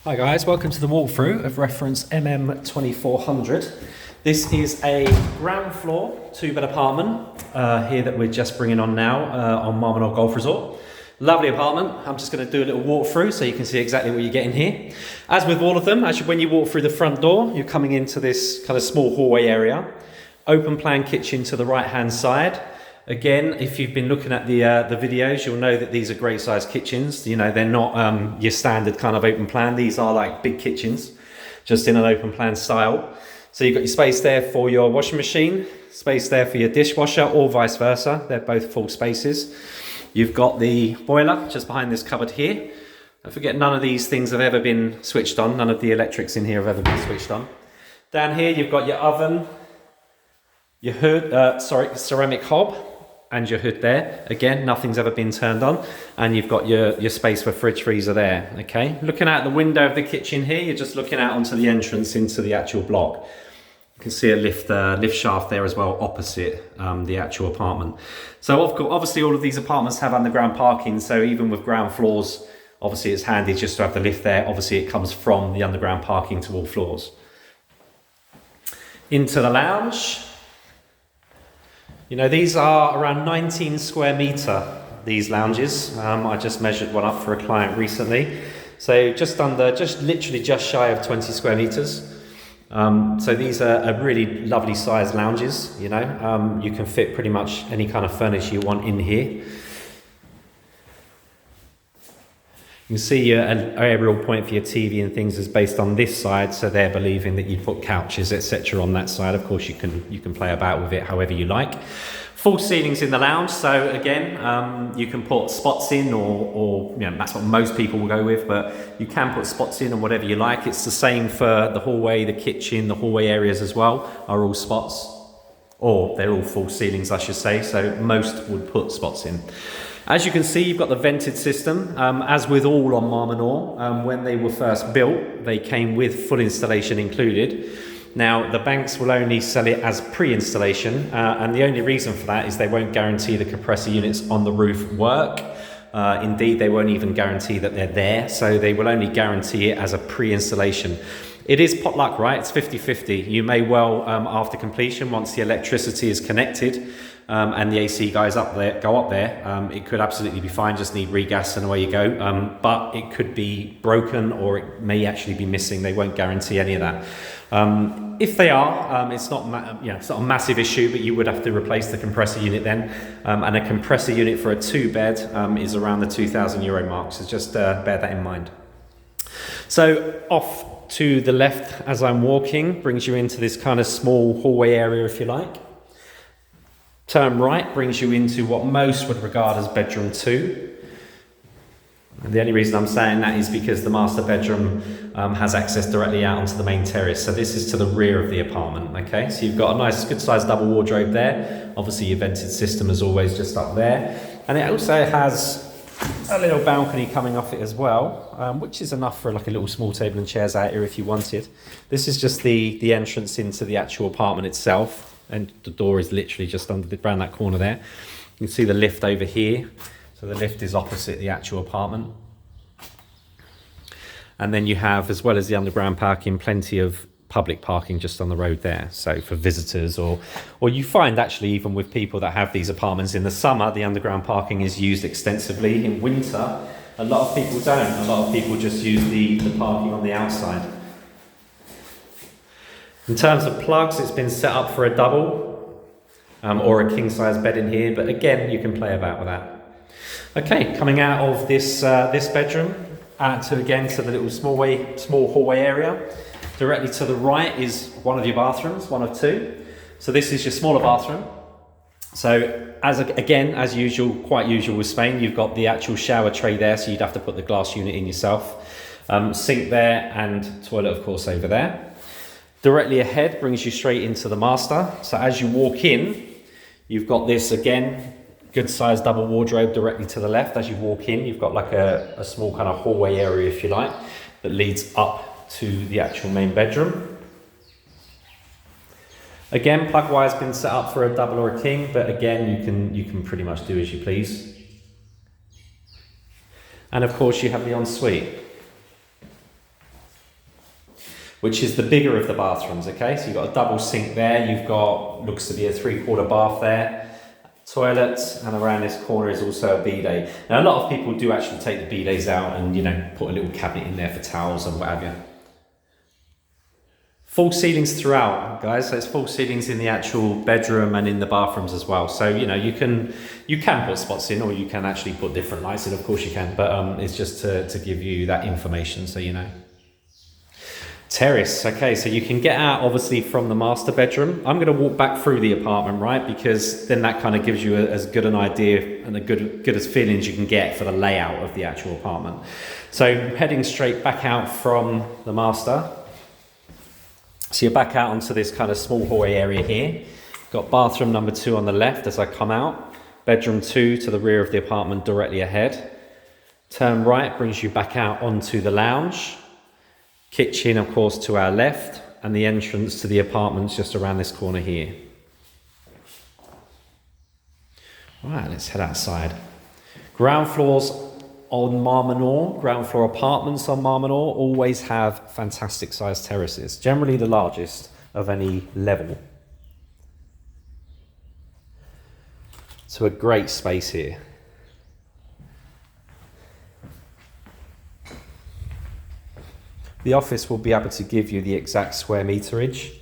Hi guys, welcome to the walkthrough of reference MM2400. This is a ground floor, two-bed apartment here that we're just bringing on now on Menor Golf Resort. Lovely apartment. I'm just going to do a little walkthrough so you can see exactly what you're getting here. As with all of them, when you walk through the front door, you're coming into this kind of small hallway area. Open plan kitchen to the right-hand side. Again, if you've been looking at the videos, you'll know that these are great sized kitchens. You know, they're not your standard kind of open plan. These are like big kitchens, just in an open plan style. So you've got your space there for your washing machine, space there for your dishwasher, or vice versa. They're both full spaces. You've got the boiler just behind this cupboard here. Don't forget, none of these things have ever been switched on. None of the electrics in here have ever been switched on. Down here, you've got your oven, your hood, ceramic hob, and your hood there. Again, nothing's ever been turned on. And you've got your space for fridge freezer there, okay? Looking out the window of the kitchen here, you're just looking out onto the entrance into the actual block. You can see a lift shaft there as well, opposite the actual apartment. So obviously all of these apartments have underground parking, so even with ground floors, obviously it's handy just to have the lift there. Obviously it comes from the underground parking to all floors. Into the lounge. You know, these are around 19 square metre, these lounges. I just measured one up for a client recently. So literally just shy of 20 square metres. So these are really lovely sized lounges, you know. You can fit pretty much any kind of furniture you want in here. You can see an aerial point for your TV and things is based on this side, so they're believing that you put couches, etc. on that side. Of course, you can play about with it however you like. Full ceilings in the lounge, so again, you can put spots in, or you know, that's what most people will go with, but you can put spots in and whatever you like. It's the same for the hallway, the kitchen, the hallway areas as well are all spots, or they're all full ceilings, I should say, so most would put spots in. As you can see, you've got the vented system. As with all on Menor, when they were first built, they came with full installation included. Now, the banks will only sell it as pre-installation, and the only reason for that is they won't guarantee the compressor units on the roof work. Indeed, they won't even guarantee that they're there, so they will only guarantee it as a pre-installation. It is pot luck, right? It's 50-50. You may well, after completion, once the electricity is connected, and the AC guys go up there, it could absolutely be fine, just need regas and away you go. But it could be broken, or it may actually be missing. They won't guarantee any of that. If they are, it's not a massive issue, but you would have to replace the compressor unit then. And a compressor unit for a two-bed is around the €2,000 mark, so just bear that in mind. So off to the left as I'm walking brings you into this kind of small hallway area, if you like. Turn right brings you into what most would regard as bedroom 2. And the only reason I'm saying that is because the master bedroom has access directly out onto the main terrace. So this is to the rear of the apartment, okay? So you've got a nice, good sized double wardrobe there. Obviously your vented system is always just up there. And it also has a little balcony coming off it as well, which is enough for like a little small table and chairs out here if you wanted. This is just the entrance into the actual apartment itself. And the door is literally just around that corner there. You can see the lift over here. So the lift is opposite the actual apartment. And then you have, as well as the underground parking, plenty of public parking just on the road there. So for visitors, or you find actually even with people that have these apartments in the summer, the underground parking is used extensively. In winter, a lot of people don't. A lot of people just use the parking on the outside. In terms of plugs, it's been set up for a double or a king size bed in here, but again, you can play about with that. Okay, coming out of this bedroom, to the little small hallway area. Directly to the right is one of your bathrooms, one of two. So this is your smaller bathroom. So as usual, quite usual with Spain, you've got the actual shower tray there, so you'd have to put the glass unit in yourself. Sink there, and toilet of course over there. Directly ahead brings you straight into the master. So as you walk in, you've got this, again, good sized double wardrobe directly to the left. As you walk in, you've got like a small kind of hallway area, if you like, that leads up to the actual main bedroom. Again, plug wire's been set up for a double or a king, but again, you can pretty much do as you please. And of course you have the ensuite. which is the bigger of the bathrooms, okay? So you've got a double sink there, you've got, looks to be a 3/4 bath there, toilets, and around this corner is also a bidet. Now a lot of people do actually take the bidets out and, you know, put a little cabinet in there for towels and what have you. Full ceilings throughout, guys. So it's full ceilings in the actual bedroom and in the bathrooms as well. So, you know, you can put spots in, or you can actually put different lights in, of course you can, but it's just to give you that information so you know. Terrace, okay, so you can get out obviously from the master bedroom. I'm going to walk back through the apartment, right, because then that kind of gives you as good an idea and a good as feelings you can get for the layout of the actual apartment. So heading straight back out from the master. So you're back out onto this kind of small hallway area here. Got bathroom number 2 on the left as I come out. Bedroom 2 to the rear of the apartment directly ahead. Turn right brings you back out onto the lounge. Kitchen, of course, to our left. And the entrance to the apartment's just around this corner here. Right, let's head outside. Ground floors on Menor, ground floor apartments on Menor always have fantastic sized terraces, generally the largest of any level. So a great space here. The office will be able to give you the exact square meterage,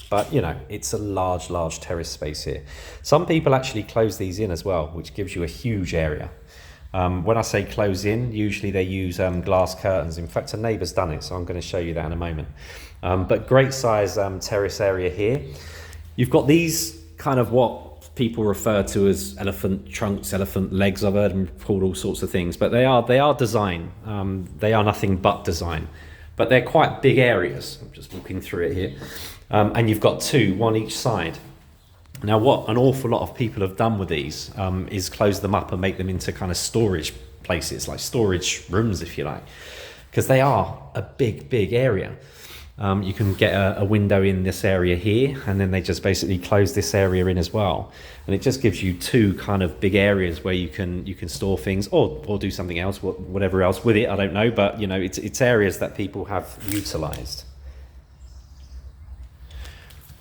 but you know, it's a large terrace space here. Some people actually close these in as well, which gives you a huge area. When I say close in, usually they use glass curtains. In fact, a neighbour's done it, so I'm going to show you that in a moment. But great size terrace area here. You've got these kind of what people refer to as elephant trunks, elephant legs. I've heard them called all sorts of things, but they are design. They are nothing but design, but they're quite big areas. I'm just walking through it here. And you've got 2, one each side. Now, what an awful lot of people have done with these is close them up and make them into kind of storage places, like storage rooms, if you like, because they are a big area. You can get a window in this area here, and then they just basically close this area in as well. And it just gives you 2 kind of big areas where you can store things or do something else, whatever else with it, I don't know. But, you know, it's areas that people have utilised.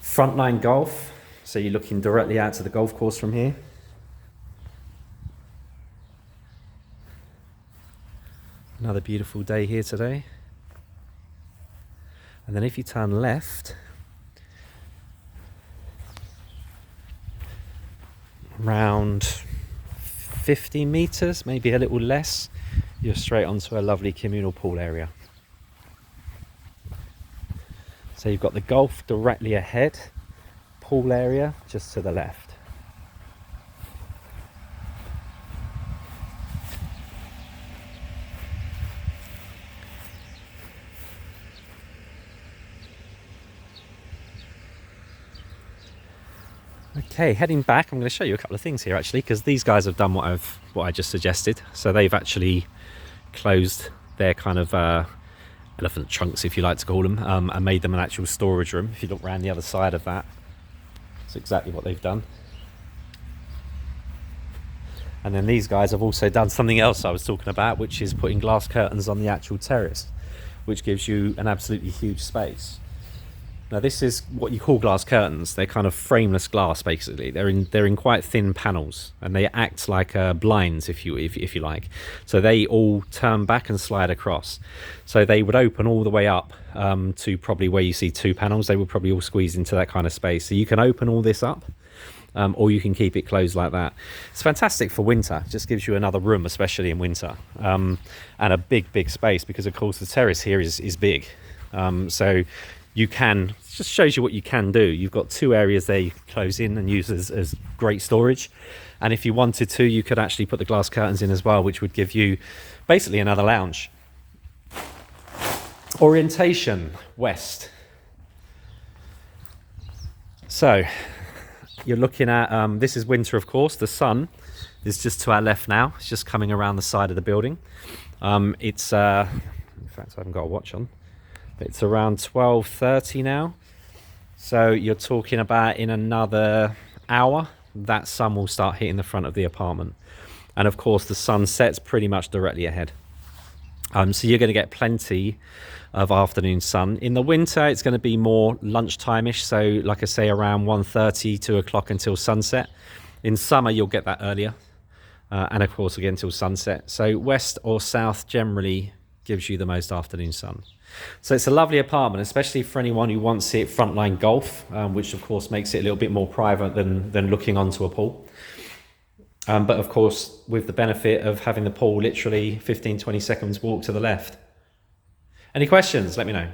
Frontline golf. So you're looking directly out to the golf course from here. Another beautiful day here today. And then if you turn left, around 50 meters, maybe a little less, you're straight onto a lovely communal pool area. So you've got the golf directly ahead, pool area just to the left. Okay, heading back, I'm going to show you a couple of things here actually, because these guys have done what I just suggested. So they've actually closed their kind of elephant trunks, if you like to call them, and made them an actual storage room. If you look around the other side of that, that's exactly what they've done. And then these guys have also done something else I was talking about, which is putting glass curtains on the actual terrace, which gives you an absolutely huge space. Now this is what you call glass curtains. They're kind of frameless glass, basically. They're in quite thin panels, and they act like blinds, if you like. So they all turn back and slide across. So they would open all the way up to probably where you see 2 panels. They would probably all squeeze into that kind of space. So you can open all this up, or you can keep it closed like that. It's fantastic for winter. It just gives you another room, especially in winter, and a big space, because of course the terrace here is big. So you can, it just shows you what you can do. You've got 2 areas there you can close in and use as great storage. And if you wanted to, you could actually put the glass curtains in as well, which would give you basically another lounge. Orientation, west. So you're looking at, this is winter, of course. The sun is just to our left now. It's just coming around the side of the building. It's, in fact, I haven't got a watch on. It's around 12:30 now, so you're talking about in another hour that sun will start hitting the front of the apartment, and of course the sun sets pretty much directly ahead. So you're going to get plenty of afternoon sun. In the winter, it's going to be more lunchtime-ish. So like I say, around 1:30, 2 o'clock until sunset. In summer, you'll get that earlier. And of course, again, till sunset. So west or south generally gives you the most afternoon sun. So it's a lovely apartment, especially for anyone who wants it frontline golf, which of course makes it a little bit more private than looking onto a pool. But of course, with the benefit of having the pool literally 15-20 seconds walk to the left. Any questions? Let me know.